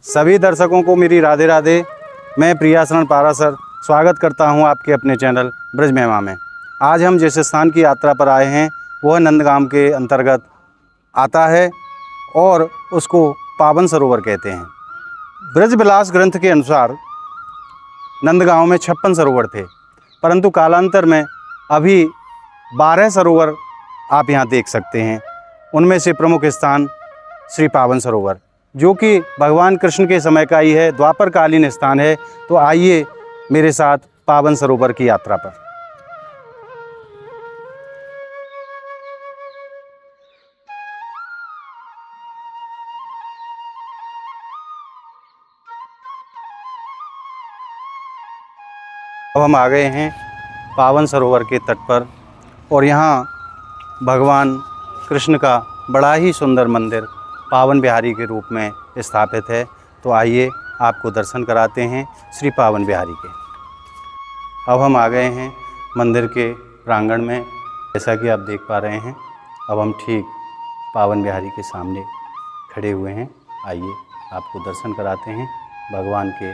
सभी दर्शकों को मेरी राधे राधे। मैं प्रियाशरण पाराशर स्वागत करता हूं आपके अपने चैनल ब्रज महिमा में। आज हम जिस स्थान की यात्रा पर आए हैं वह नंदगांव के अंतर्गत आता है और उसको पावन सरोवर कहते हैं। ब्रजविलास ग्रंथ के अनुसार नंदगांव में 56 सरोवर थे, परंतु कालांतर में अभी 12 सरोवर आप यहाँ देख सकते हैं। उनमें से प्रमुख स्थान श्री पावन सरोवर, जो कि भगवान कृष्ण के समय का ही है, द्वापर कालीन स्थान है। तो आइए मेरे साथ पावन सरोवर की यात्रा पर। अब हम आ गए हैं पावन सरोवर के तट पर और यहाँ भगवान कृष्ण का बड़ा ही सुंदर मंदिर पावन बिहारी के रूप में स्थापित है। तो आइए आपको दर्शन कराते हैं श्री पावन बिहारी के। अब हम आ गए हैं मंदिर के प्रांगण में, जैसा कि आप देख पा रहे हैं। अब हम ठीक पावन बिहारी के सामने खड़े हुए हैं। आइए आपको दर्शन कराते हैं भगवान के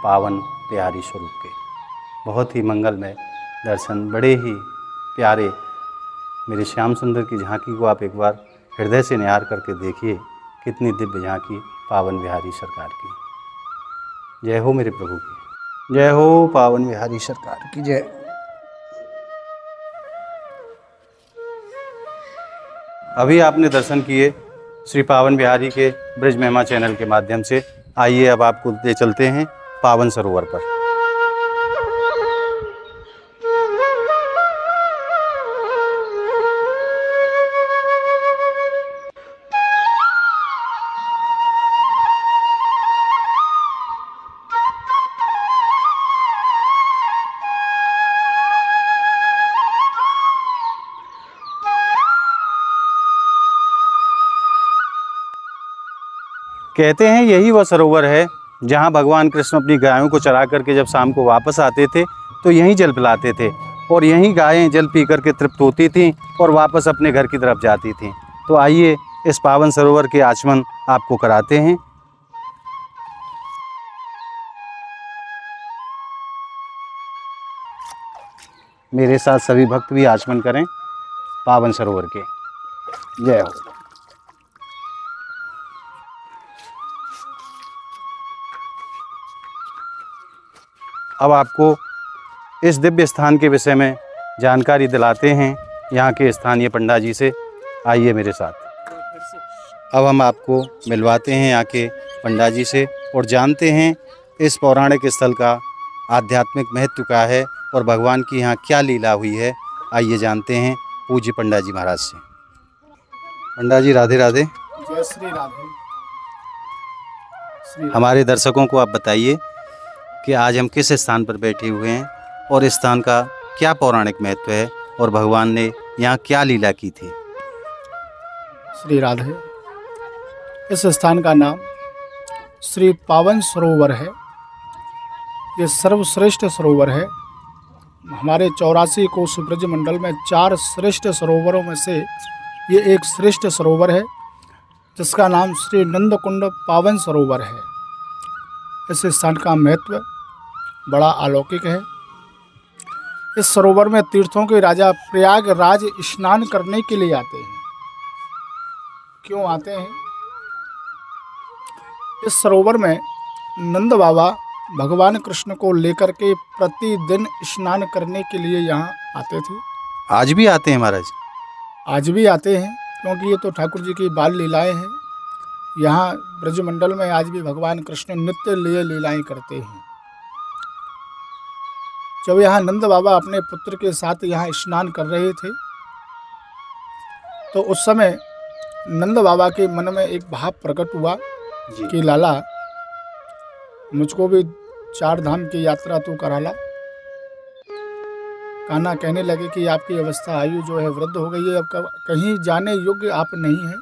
पावन बिहारी स्वरूप के। बहुत ही मंगलमय दर्शन, बड़े ही प्यारे मेरे श्याम सुंदर की झांकी को आप एक बार हृदय से निहार करके देखिए। कितनी दिव्य झांकी पावन बिहारी सरकार की। जय हो मेरे प्रभु की जय हो, पावन बिहारी सरकार की जय। अभी आपने दर्शन किए श्री पावन बिहारी के ब्रज महिमा चैनल के माध्यम से। आइए अब आपको ले चलते हैं पावन सरोवर पर। कहते हैं यही वह सरोवर है जहाँ भगवान कृष्ण अपनी गायों को चरा करके जब शाम को वापस आते थे तो यहीं जल पिलाते थे और यहीं गायें जल पी करके तृप्त होती थीं और वापस अपने घर की तरफ जाती थीं। तो आइए इस पावन सरोवर के आचमन आपको कराते हैं। मेरे साथ सभी भक्त भी आचमन करें पावन सरोवर के। जय हो। अब आपको इस दिव्य स्थान के विषय में जानकारी दिलाते हैं यहाँ के स्थानीय पंडा जी से। आइए मेरे साथ। अब हम आपको मिलवाते हैं यहाँ के पंडा जी से और जानते हैं इस पौराणिक स्थल का आध्यात्मिक महत्व क्या है और भगवान की यहाँ क्या लीला हुई है। आइए जानते हैं पूज्य पंडा जी महाराज से। पंडा जी राधे राधे। जय श्री राधे। हमारे दर्शकों को आप बताइए कि आज हम किस स्थान पर बैठे हुए हैं और इस स्थान का क्या पौराणिक महत्व है और भगवान ने यहाँ क्या लीला की थी। श्री राधे। इस स्थान का नाम श्री पावन सरोवर है। ये सर्वश्रेष्ठ सरोवर है। हमारे 84 कोस ब्रज मंडल में 4 श्रेष्ठ सरोवरों में से ये एक श्रेष्ठ सरोवर है, जिसका नाम श्री नंदकुंड पावन सरोवर है। इस स्थान का महत्व बड़ा अलौकिक है। इस सरोवर में तीर्थों के राजा प्रयागराज स्नान करने के लिए आते हैं। क्यों आते हैं? इस सरोवर में नंद बाबा भगवान कृष्ण को लेकर के प्रतिदिन स्नान करने के लिए यहाँ आते थे। आज भी आते हैं महाराज? आज भी आते हैं, क्योंकि ये तो ठाकुर जी की बाल लीलाएं हैं। यहाँ ब्रजमंडल में आज भी भगवान कृष्ण नित्य लिए लीलाएं करते हैं। जब यहाँ नंद बाबा अपने पुत्र के साथ यहाँ स्नान कर रहे थे तो उस समय नंद बाबा के मन में एक भाव प्रकट हुआ कि लाला, मुझको भी 4 धाम की यात्रा तू करा ला। कान्हा कहने लगे कि आपकी अवस्था आयु जो है वृद्ध हो गई है, अब कहीं जाने योग्य आप नहीं हैं।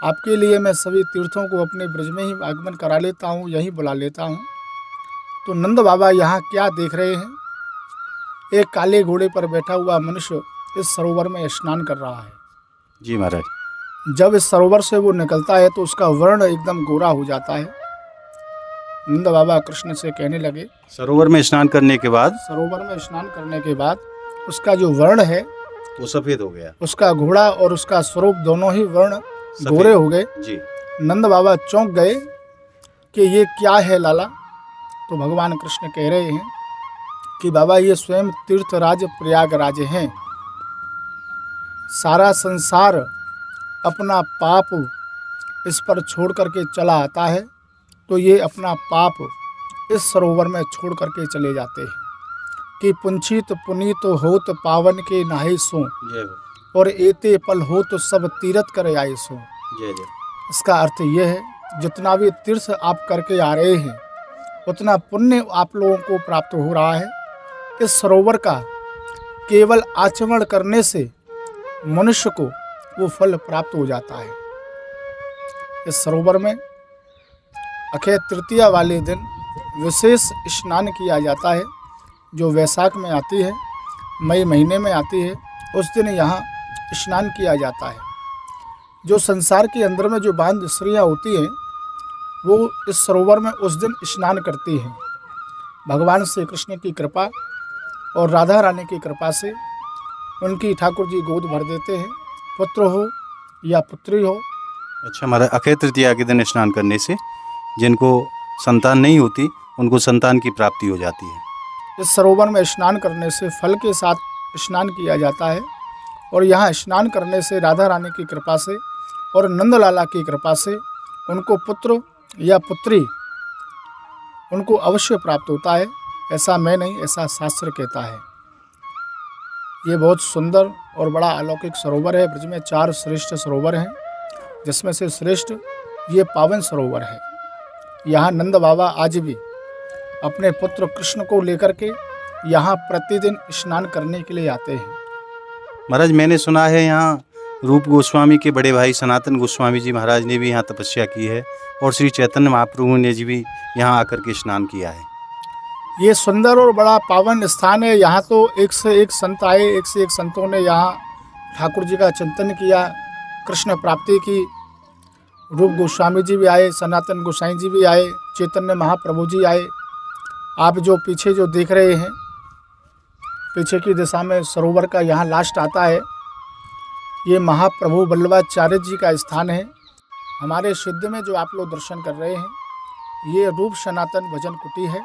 आपके लिए मैं सभी तीर्थों को अपने ब्रज में ही आगमन करा लेता हूँ, यहीं बुला लेता हूँ। तो नंद बाबा यहाँ क्या देख रहे हैं? एक काले घोड़े पर बैठा हुआ मनुष्य इस सरोवर में स्नान कर रहा है। जी महाराज। जब इस सरोवर से वो निकलता है तो उसका वर्ण एकदम गोरा हो जाता है। नंद बाबा कृष्ण से कहने लगे, सरोवर में स्नान करने के बाद सरोवर में स्नान करने के बाद उसका जो वर्ण है वो सफ़ेद हो गया उसका घोड़ा और उसका स्वरूप दोनों ही वर्ण सफेद। गोरे हो गए। जी। नंद बाबा चौंक गए कि ये क्या है लाला। तो भगवान कृष्ण कह रहे हैं कि बाबा ये स्वयं तीर्थराज प्रयागराज हैं। सारा संसार अपना पाप इस पर छोड़ करके चला आता है तो ये अपना पाप इस सरोवर में छोड़ करके चले जाते हैं कि पुंछित पुनीत होत पावन के नाहे सो जय हो। और एते पल हो तो सब तीरथ कर आए सो। जय जय। इसका अर्थ ये है जितना भी तीर्थ आप करके आ रहे हैं उतना पुण्य आप लोगों को प्राप्त हो रहा है। इस सरोवर का केवल आचमन करने से मनुष्य को वो फल प्राप्त हो जाता है। इस सरोवर में अक्षय तृतीया वाले दिन विशेष स्नान किया जाता है जो वैशाख में आती है, मई महीने में आती है। उस दिन यहाँ स्नान किया जाता है। जो संसार के अंदर में जो बांध स्त्रियाँ होती हैं वो इस सरोवर में उस दिन स्नान करती हैं। भगवान श्री कृष्ण की कृपा और राधा रानी की कृपा से उनकी ठाकुर जी गोद भर देते हैं, पुत्र हो या पुत्री हो। अच्छा, हमारा अक्षय तृतीया के दिन स्नान करने से जिनको संतान नहीं होती उनको संतान की प्राप्ति हो जाती है। इस सरोवर में स्नान करने से फल के साथ स्नान किया जाता है और यहाँ स्नान करने से राधा रानी की कृपा से और नंदलाला की कृपा से उनको पुत्र या पुत्री उनको अवश्य प्राप्त होता है। ऐसा मैं नहीं, ऐसा शास्त्र कहता है। ये बहुत सुंदर और बड़ा अलौकिक सरोवर है। ब्रज में 4 श्रेष्ठ सरोवर हैं जिसमें से श्रेष्ठ ये पावन सरोवर है। यहाँ नंद बाबा आज भी अपने पुत्र कृष्ण को लेकर के यहाँ प्रतिदिन स्नान करने के लिए आते हैं। महाराज, मैंने सुना है यहाँ रूप गोस्वामी के बड़े भाई सनातन गोस्वामी जी महाराज ने भी यहाँ तपस्या की है और श्री चैतन्य महाप्रभु ने जी भी यहाँ आकर के स्नान किया है। ये सुंदर और बड़ा पावन स्थान है। यहाँ तो एक से एक संत आए, एक से एक संतों ने यहाँ ठाकुर जी का चिंतन किया, कृष्ण प्राप्ति की। रूप गोस्वामी जी भी आए, सनातन गोसाई जी भी आए, चैतन्य महाप्रभु जी आए। आप जो पीछे जो देख रहे हैं, पीछे की दिशा में सरोवर का यहाँ लास्ट आता है। ये महाप्रभु वल्लभाचार्य जी का स्थान है। हमारे सिद्ध में जो आप लोग दर्शन कर रहे हैं ये रूप सनातन भजन कुटी है।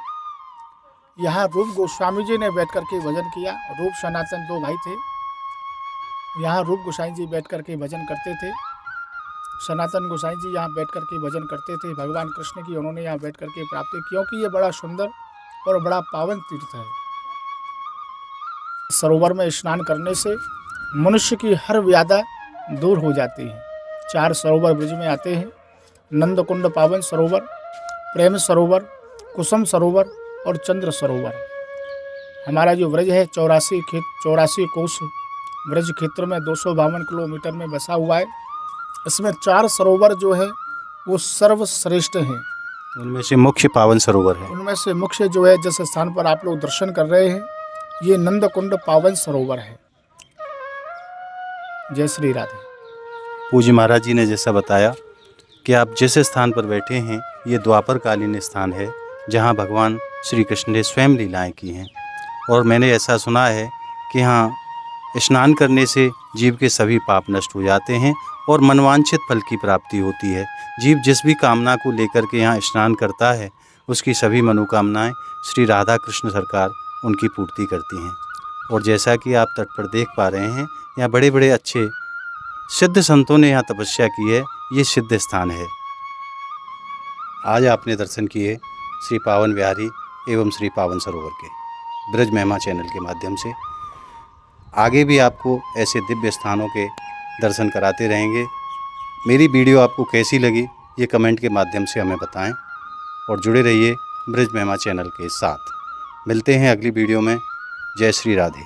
यहाँ रूप गोस्वामी जी ने बैठ कर के भजन किया। रूप सनातन 2 भाई थे। यहाँ रूप गोसाई जी बैठ कर के भजन करते थे, सनातन गोसाई जी यहाँ बैठ कर के भजन करते थे। भगवान कृष्ण की उन्होंने यहाँ बैठ कर के प्राप्ति, क्योंकि ये बड़ा सुंदर और बड़ा पावन तीर्थ है। सरोवर में स्नान करने से मनुष्य की हर व्याधा दूर हो जाती है। 4 सरोवर ब्रज में आते हैं, नंदकुंड पावन सरोवर, प्रेम सरोवर, कुसुम सरोवर और चंद्र सरोवर। हमारा जो व्रज है 84 कोस व्रज क्षेत्र में 252 किलोमीटर में बसा हुआ है। इसमें 4 सरोवर जो है वो सर्वश्रेष्ठ हैं। उनमें से मुख्य पावन सरोवर है। उनमें से मुख्य जो है जिस स्थान पर आप लोग दर्शन कर रहे हैं ये नंदकुंड पावन सरोवर है। जय श्री राधे। पूज्य महाराज जी ने जैसा बताया कि आप जिस स्थान पर बैठे हैं ये द्वापर कालीन स्थान है जहाँ भगवान श्री कृष्ण ने स्वयं लीलाएं की हैं। और मैंने ऐसा सुना है कि यहाँ स्नान करने से जीव के सभी पाप नष्ट हो जाते हैं और मनवांछित फल की प्राप्ति होती है। जीव जिस भी कामना को लेकर के यहाँ स्नान करता है उसकी सभी मनोकामनाएं श्री राधा कृष्ण सरकार उनकी पूर्ति करती हैं। और जैसा कि आप तट पर देख पा रहे हैं यहाँ बड़े बड़े अच्छे सिद्ध संतों ने यहाँ तपस्या की है। ये सिद्ध स्थान है। आज आपने दर्शन किए श्री पावन बिहारी एवं श्री पावन सरोवर के ब्रज महिमा चैनल के माध्यम से। आगे भी आपको ऐसे दिव्य स्थानों के दर्शन कराते रहेंगे। मेरी वीडियो आपको कैसी लगी ये कमेंट के माध्यम से हमें बताएं और जुड़े रहिए ब्रज महिमा चैनल के साथ। मिलते हैं अगली वीडियो में। जय श्री राधे।